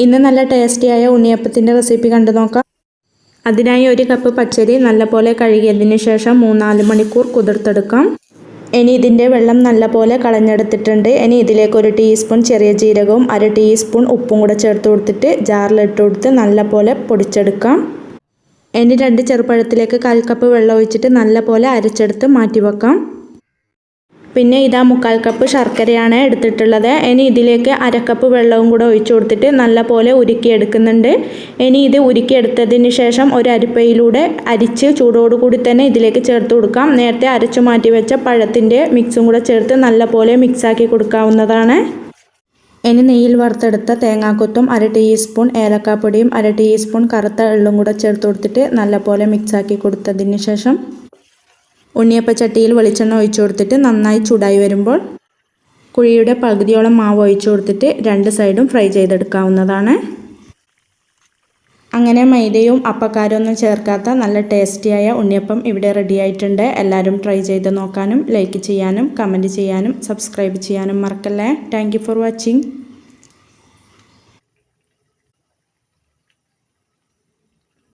ഇന്ന് നല്ല ടേസ്റ്റിയായ ഉണ്ണിയപ്പത്തിൻ്റെ റെസിപ്പി കണ്ടു നോക്കാം. അതിനായി 1 കപ്പ് പച്ചരി നല്ലപോലെ കഴുകിയതിന് ശേഷം 3-4 മണിക്കൂർ കുതിർത്തെടുക്കാം. ഇനി ഇതിൻ്റെ വെള്ളം നല്ലപോലെ കളഞ്ഞെടുത്തിട്ടുണ്ട്. ഇനി ഇതിലേക്ക് 1 ടീസ്പൂൺ ചെറിയ ജീരകവും 1/2 ടീസ്പൂൺ ഉപ്പും കൂടെ ചേർത്ത് കൊടുത്തിട്ട് ജാറിലിട്ട് കൊടുത്ത് നല്ലപോലെ പൊടിച്ചെടുക്കാം. ഇനി 2 ചെറുപഴത്തിലേക്ക് 1/4 കപ്പ് വെള്ളം ഒഴിച്ചിട്ട് നല്ലപോലെ അരച്ചെടുത്ത് മാറ്റി വെക്കാം. പിന്നെ ഇതാ 1/4 കപ്പ് ശർക്കരയാണ് എടുത്തിട്ടുള്ളത്. ഇനി ഇതിലേക്ക് 1/2 കപ്പ് വെള്ളവും കൂടെ ഒഴിച്ചു കൊടുത്തിട്ട് നല്ലപോലെ ഉരുക്കിയെടുക്കുന്നുണ്ട്. ഇനി ഇത് ഉരുക്കിയെടുത്തതിന് ശേഷം ഒരു അരിപ്പയിലൂടെ അരിച്ച് ചൂടോടുകൂടി തന്നെ ഇതിലേക്ക് ചേർത്ത് കൊടുക്കാം. നേരത്തെ അരച്ചു മാറ്റി വെച്ച പഴത്തിൻ്റെ മിക്സും കൂടെ ചേർത്ത് നല്ലപോലെ മിക്സാക്കി കൊടുക്കാവുന്നതാണ്. ഇനി നെയ്യിൽ വറുത്തെടുത്ത തേങ്ങാക്കൊത്തും 1/2 ടീസ്പൂൺ ഏലക്കാപ്പൊടിയും 1/2 ടീസ്പൂൺ കറുത്ത എള്ളും കൂടെ ചേർത്ത് കൊടുത്തിട്ട് നല്ലപോലെ മിക്സാക്കി കൊടുത്തതിന് ശേഷം ഉണ്ണിയപ്പച്ചട്ടിയിൽ വെളിച്ചെണ്ണ ഒഴിച്ചു കൊടുത്തിട്ട് നന്നായി ചൂടായി വരുമ്പോൾ കുഴിയുടെ പകുതിയോളം മാവ് ഒഴിച്ചു കൊടുത്തിട്ട് 2 സൈഡും ഫ്രൈ ചെയ്തെടുക്കാവുന്നതാണ്. അങ്ങനെ മൈദയും അപ്പക്കാരൊന്നും ചേർക്കാത്ത നല്ല ടേസ്റ്റിയായ ഉണ്ണിയപ്പം ഇവിടെ റെഡി ആയിട്ടുണ്ട്. എല്ലാവരും ട്രൈ ചെയ്ത് നോക്കാനും ലൈക്ക് ചെയ്യാനും കമൻറ്റ് ചെയ്യാനും സബ്സ്ക്രൈബ് ചെയ്യാനും മറക്കല്ലേ. Thank you for watching.